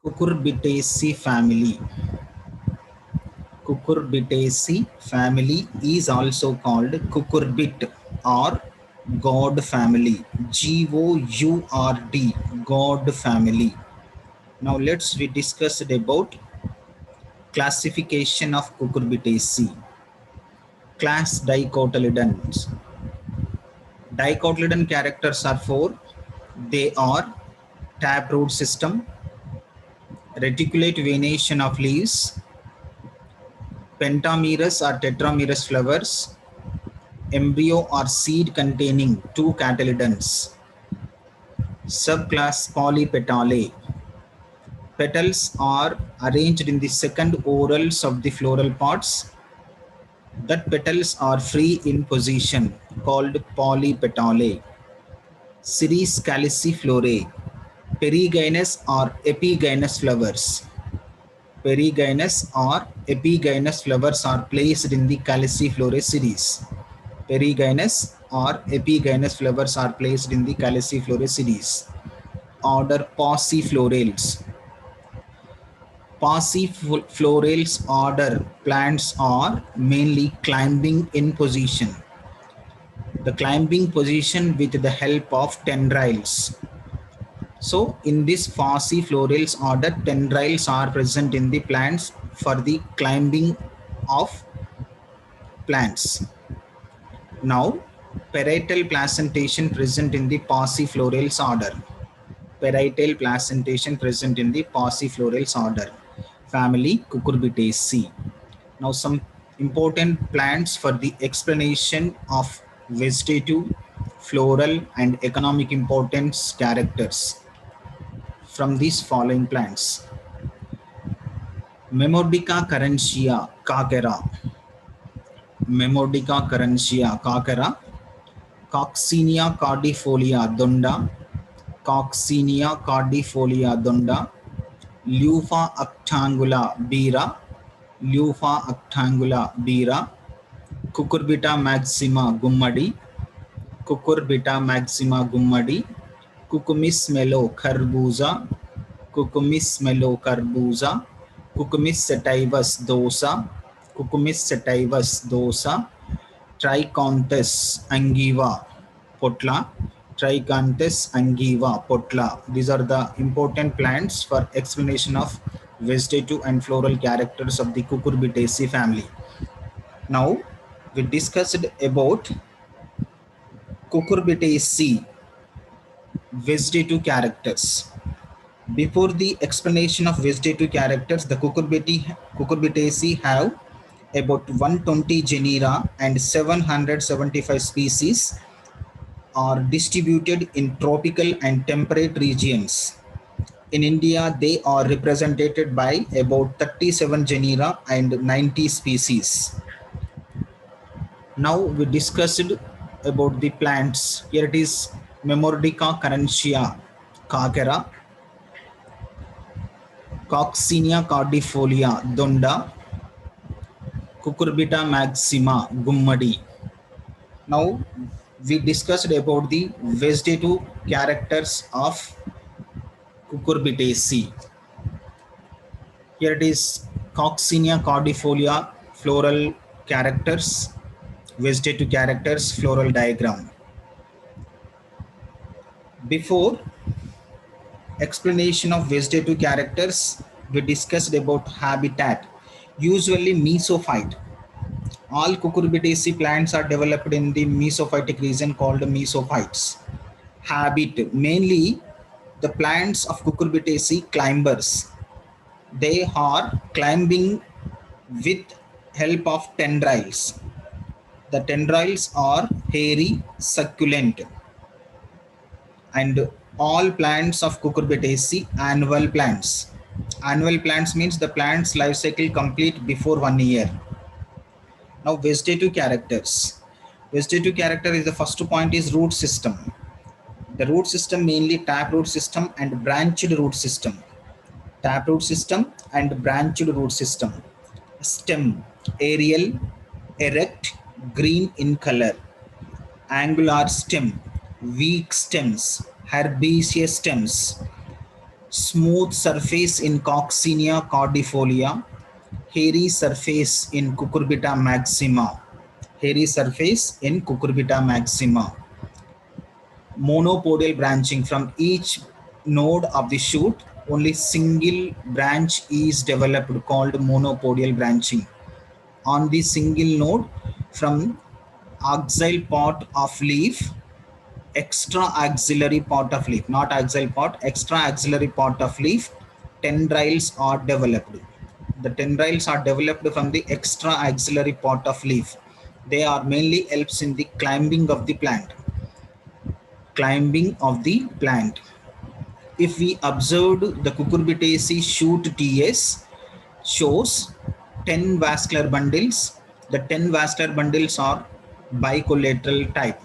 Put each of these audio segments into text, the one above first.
Cucurbitaceae family. Cucurbitaceae family is also called cucurbit or gourd family. Gourd, gourd family. Now we discuss about classification of Cucurbitaceae. Class dicotyledons. Dicotyledon characters are four. They are taproot system, reticulate venation of leaves, pentamerous or tetramerous flowers, embryo or seed containing two cotyledons. Subclass Polypetalae. Petals are arranged in the second whorls of the floral parts. That petals are free in position, called polypetalae. Series calyciflorae. Perigynous or epigynous flowers. Perigynous or epigynous flowers are placed in the calyciflorae series. Perigynous or epigynous flowers are placed in the calyciflorae series. Order Pauciflorales. Pauciflorales order plants are mainly climbing in position. The climbing position with the help of tendrils. So in this Pauciflorales order, tendrils are present in the plants for the climbing of plants. Now, parietal placentation present in the Pauciflorales order. Parietal placentation present in the Pauciflorales order. Family Cucurbitaceae. Now some important plants for the explanation of vegetative, floral and economic importance characters from these following plants. Memordica carentia kakera. Memordica carentia kakera. Coccinia cardifolia donda. Coccinia cardifolia donda. Leuca actangula bira. Leuca actangula bira. Cucurbita maxima gummadi. Cucurbita maxima gummadi. Cucumis melo carbuza. Cucumis melo carbuza. Cucumis sativus dosa. Cucumis sativus dosa. Trichonthus angiva potla. Trichonthus angiva potla. These are the important plants for explanation of vegetative and floral characters of the Cucurbitaceae family. Now we discussed about Cucurbitaceae vegetative characters. Before the explanation of vegetative characters, the Cucurbitaceae have about 120 genera and 775 species are distributed in tropical and temperate regions. In India, they are represented by about 37 genera and 90 species. Now we discussed about the plants. Here it is Memordica carentia kakera, Coccinia cardifolia donda, Cucurbita maxima gummadi. Now we discussed about the vegetative characters of Cucurbitaceae. Here it is Coccinia cardifolia floral characters, vegetative characters, floral diagram. Before explanation of vegetative characters, we discussed about habitat, usually mesophyte. All Cucurbitaceae plants are developed in the mesophytic region called mesophytes. Habit, mainly the plants of Cucurbitaceae climbers. They are climbing with help of tendrils. The tendrils are hairy, succulent, and all plants of Cucurbitaceae annual plants. Annual plants means the plant's life cycle complete before 1 year. Now vegetative characters. Vegetative character is the first point is root system. The root system mainly taproot system and branched root system. Taproot system and branched root system. Stem aerial, erect, green in color. Angular stem, weak stems, herbaceous stems. smooth surface in Coccinia cordifolia, hairy surface in Cucurbita maxima, hairy surface in Cucurbita maxima, monopodial branching from each node of the shoot, only single branch is developed called monopodial branching. On the single node from axial part of leaf, extra axillary part of leaf, not axial part, extra axillary part of leaf, tendrils are developed. The tendrils are developed from the extra axillary part of leaf. They are mainly helps in the climbing of the plant. Climbing of the plant. If we observed the Cucurbitaceae shoot TS shows 10 vascular bundles. The 10 vascular bundles are bicollateral type.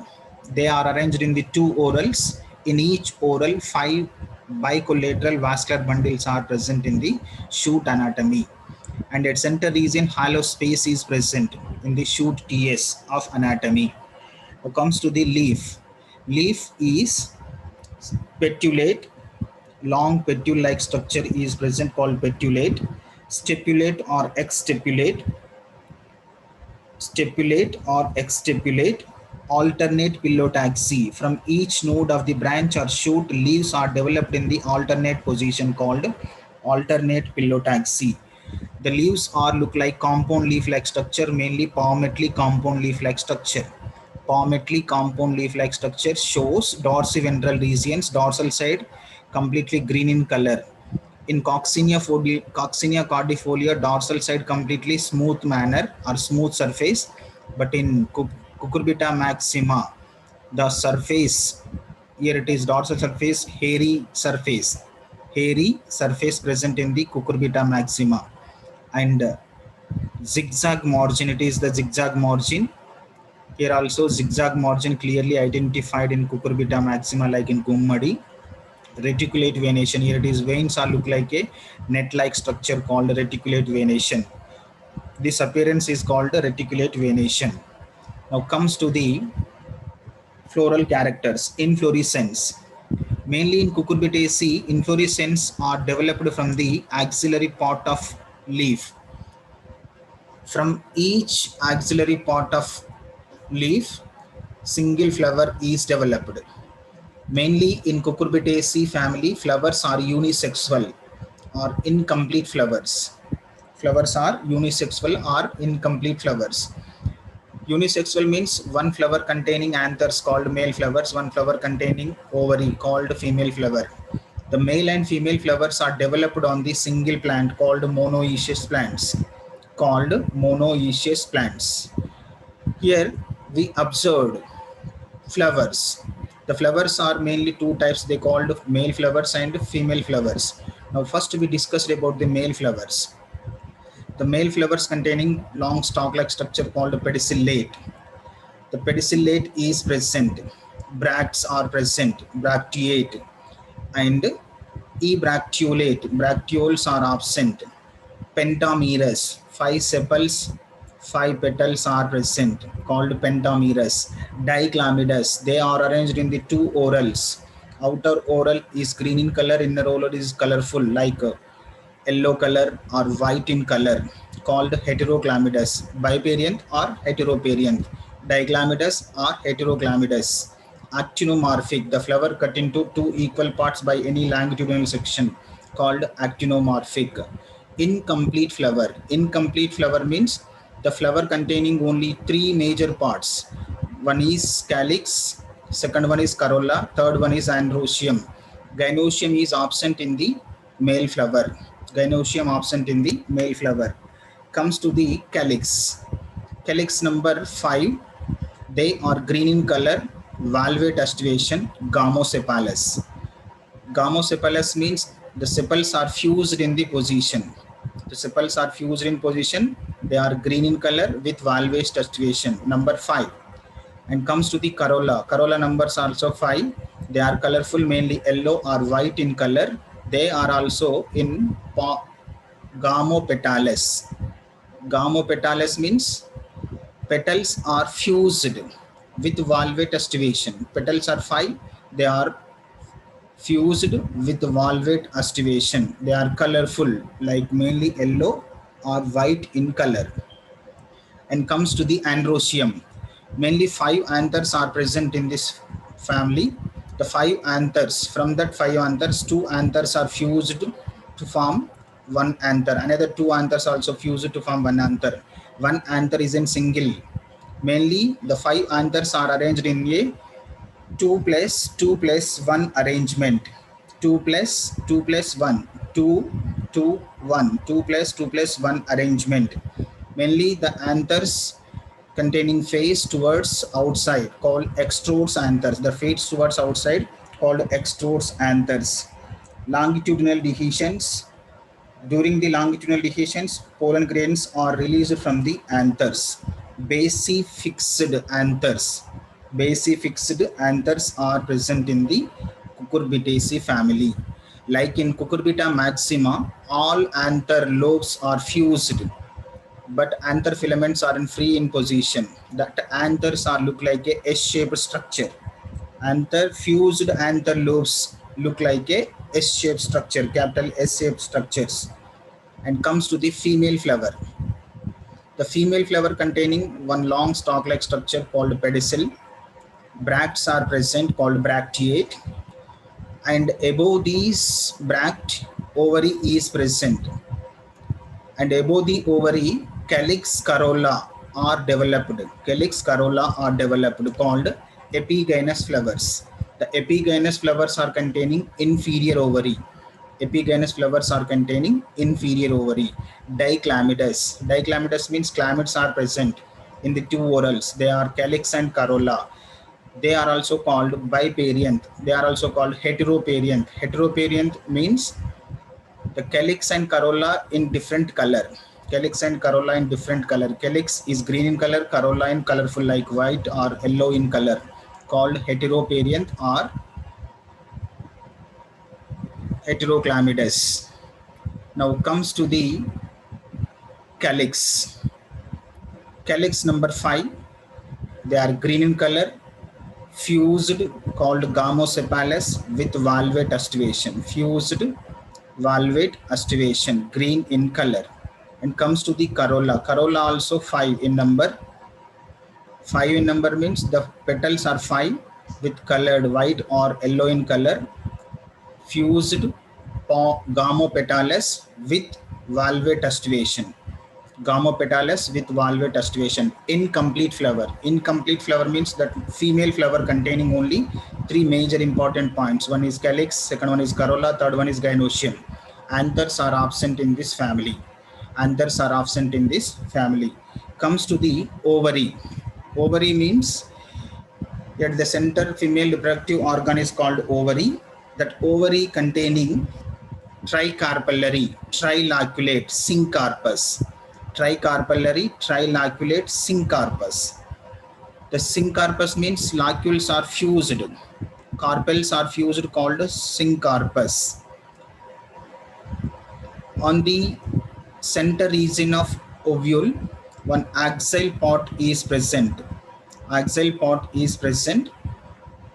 They are arranged in the two orals. In each oral, 5 bicollateral vascular bundles are present in the shoot anatomy. And at center region, hollow space is present in the shoot TS of anatomy. Now comes to the leaf. Leaf is petulate, long petal-like structure is present called petulate, stipulate or exstipulate, stipulate or exstipulate, alternate pillotaxy. From each node of the branch or shoot, leaves are developed in the alternate position called alternate pillotaxy. The leaves are look like compound leaf-like structure, mainly palmately compound leaf-like structure. Palmately compound leaf-like structure shows dorsiventral regions, dorsal side completely green in color. In Coccinia cordifolia, dorsal side completely smooth manner or smooth surface, but in Cucurbita maxima, the surface, here it is dorsal surface, hairy surface present in the Cucurbita maxima, and zigzag margin, it is the zigzag margin. Here also zigzag margin clearly identified in Cucurbita maxima like in Gummadi. Reticulate venation, here it is veins are look like a net-like structure called reticulate venation. This appearance is called reticulate venation. Now comes to the floral characters. Inflorescence. Mainly in Cucurbitaceae, inflorescence are developed from the axillary part of leaf. From each axillary part of leaf, single flower is developed. Mainly in Cucurbitaceae family, flowers are unisexual or incomplete flowers. Flowers are unisexual or incomplete flowers. Unisexual means one flower containing anthers called male flowers, one flower containing ovary called female flower. The male and female flowers are developed on the single plant called monoecious plants. Called monoecious plants. Here we observed flowers. The flowers are mainly two types, they called male flowers and female flowers. Now first we discussed about the male flowers. The male flowers containing long stalk-like structure called pedicellate. The pedicellate is present. Bracts are present, bracteate, and ebracteolate. Bracteoles are absent. Pentamerous, 5 sepals, 5 petals are present, called pentamerous. Dichlamydous, they are arranged in the two orals. Outer oral is green in color, inner oral is colorful like yellow color or white in color, called heteroclamydous. Biparient or heteropariant. Dichlamydous or heteroclamydous. Actinomorphic, the flower cut into two equal parts by any longitudinal section, called actinomorphic. Incomplete flower. Incomplete flower means the flower containing only 3 major parts. One is calyx, second one is corolla, third one is androecium. Gynoecium is absent in the male flower. Gynoecium absent in the male flower. Comes to the calyx. Calyx number 5. They are green in color, valvate aestivation, gamosepalous. Gamosepalous means the sepals are fused in the position. The sepals are fused in position. They are green in color with valvate aestivation. Number 5. And comes to the corolla. Corolla numbers also 5. They are colorful, mainly yellow or white in color. They are also in gamopetalous. Gamopetalous means petals are fused with valvate aestivation. Petals are 5. They are fused with valvate aestivation. They are colorful, like mainly yellow or white in color. And comes to the androecium. Mainly 5 anthers are present in this family. The 5 anthers, from that 5 anthers, 2 anthers are fused to form one anther. Another 2 anthers also fused to form one anther. One anther is in single. Mainly the 5 anthers are arranged in a 2 plus 2 plus 1 arrangement. 2 plus 2 plus 1. 2, 2, 1. 2 plus 2 plus 1 arrangement. Mainly the anthers containing face towards outside called extrudes anthers. The face towards outside called extrudes anthers. Longitudinal dehiscence. During the longitudinal dehiscence, pollen grains are released from the anthers. Basifixed anthers. Basifixed anthers are present in the Cucurbitaceae family. Like in Cucurbita maxima, all anther lobes are fused, but anther filaments are in free in position. That anthers are look like a S-shaped structure. Anther fused anther lobes look like a S-shaped structure, capital S-shaped structures. And comes to the female flower. The female flower containing one long stalk-like structure called pedicel. Bracts are present called bracteate. And above these bract, ovary is present. And above the ovary, calyx corolla are developed. Calyx corolla are developed called epigynous flowers. The epigynous flowers are containing inferior ovary. Epigynous flowers are containing inferior ovary. Diclamidous. Diclamidous means clamids are present in the two whorls. They are calyx and corolla. They are also called biparianth. They are also called heteroparianth. Heteroparianth means the calyx and corolla in different color. Calyx and corolla in different color. Calyx is green in color, corolla in colorful like white or yellow in color, called heteroparianth or heteroclamidous. Now comes to the calyx. Calyx number 5. They are green in color, fused called gamosepalous with valvate aestivation. Fused valvate aestivation, green in color. And comes to the corolla. Corolla also 5 in number. 5 in number means the petals are 5 with colored white or yellow in color. Fused gamopetales with valvate aestivation. Gamopetales with valvate aestivation. Incomplete flower. Incomplete flower means that female flower containing only 3 major important points. One is calyx, second one is corolla, third one is gynoecium. Anthers are absent in this family. Anthers are absent in this family. Comes to the ovary. Ovary means at the center female reproductive organ is called ovary. That ovary containing tricarpellary, triloculate, syncarpus. Tricarpellary, triloculate, syncarpus. The syncarpus means locules are fused. Carpels are fused called syncarpus. On the center region of ovule, one axial part is present. Axial part is present,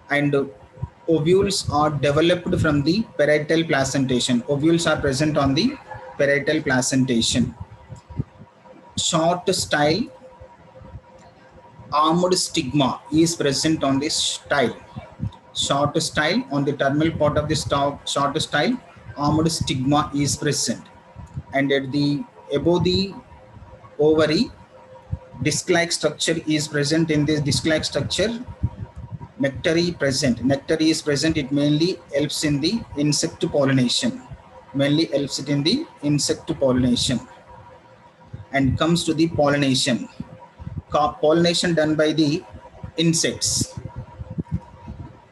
and ovules are developed from the parietal placentation. Ovules are present on the parietal placentation. Short style armed stigma is present on this style. Short style on the terminal part of the short style, armed stigma is present. And at the above the ovary, disc-like structure is present. In this disc-like structure, nectary present. Nectary is present. It mainly helps in the insect pollination. Mainly helps it in the insect pollination. And comes to the pollination. Pollination done by the insects.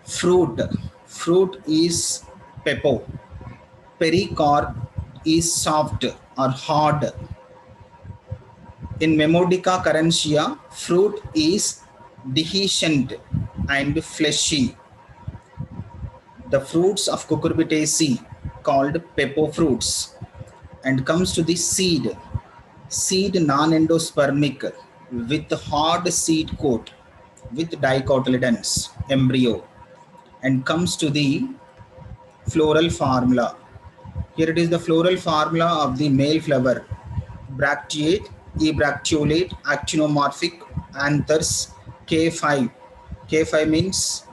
Fruit. Fruit is pepo. Pericarp is soft or hard. In Memodica carentia, fruit is dehiscent and fleshy. The fruits of Cucurbitaceae called pepo fruits. And comes to the seed. Seed non-endospermic with hard seed coat with dicotyledons embryo. And comes to the Floral formula. Here it is the floral formula of the male flower. Bracteate, ebracteolate, actinomorphic, anthers, K5. K5 means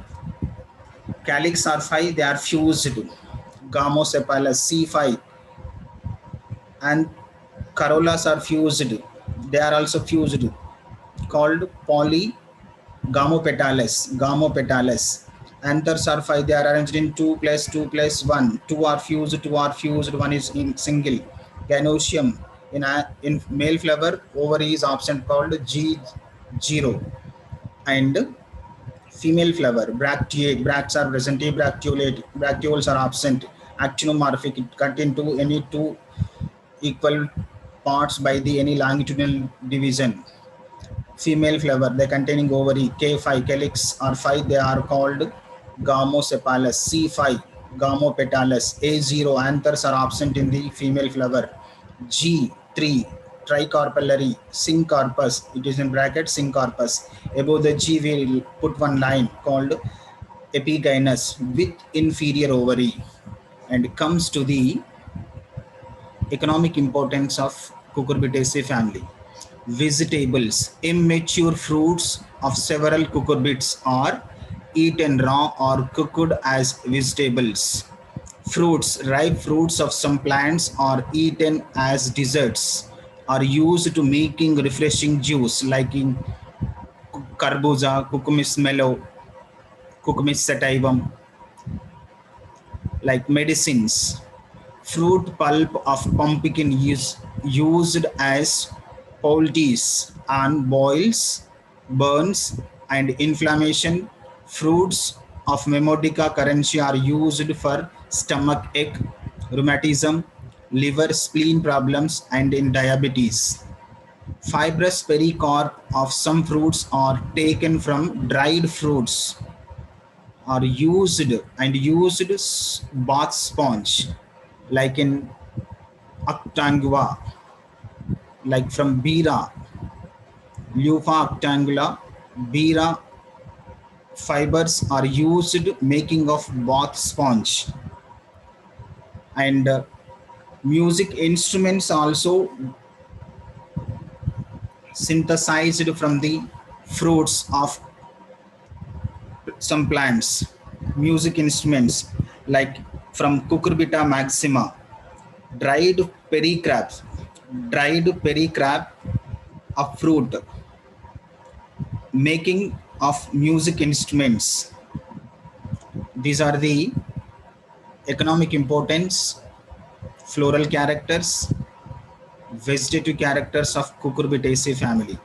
calyx are 5, they are fused. Gamosepalous, C5, and corollas are fused. They are also fused, called polygamy gamopetales. Anthers are 5, they are arranged in 2 plus 2 plus 1. 2 are fused, 2 are fused, 1 is in single. Ganoecium. In male flower, ovary is absent, called G0. And female flower, bracteate, bracts are present, bracteolate, bracteoles are absent. Actinomorphic, it cut into any two equal parts by the any longitudinal division. Female flower, they containing ovary, K5, calyx are 5, they are called gamosepalous. C5, gamopetales. A0, anthers are absent in the female flower. G3, tricarpellary, syncarpus, it is in bracket syncarpus. Above the G we will put one line called epigynous with inferior ovary. And comes to the economic importance of Cucurbitaceae family. Vegetables. Immature fruits of several cucurbites are eaten raw or cooked as vegetables. Fruits, ripe fruits of some plants are eaten as desserts, are used to making refreshing juice like in carboza, cucumis mellow, cucumis sativum, like medicines. Fruit pulp of pumpkin is used as poultice and boils, burns, and inflammation. Fruits of Memodica carentia are used for stomach ache, rheumatism, liver, spleen problems, and in diabetes. Fibrous pericarp of some fruits are taken from dried fruits, are used and used bath sponge like in Octangua, like from Bira, Lufa octangula, Bira fibers are used making of bath sponge. And music instruments also synthesized from the fruits of some plants. Music instruments like from Cucurbita maxima, dried pericarp, dried pericarp of fruit, making of music instruments. These are the economic importance, floral characters, vegetative characters of Cucurbitaceae family.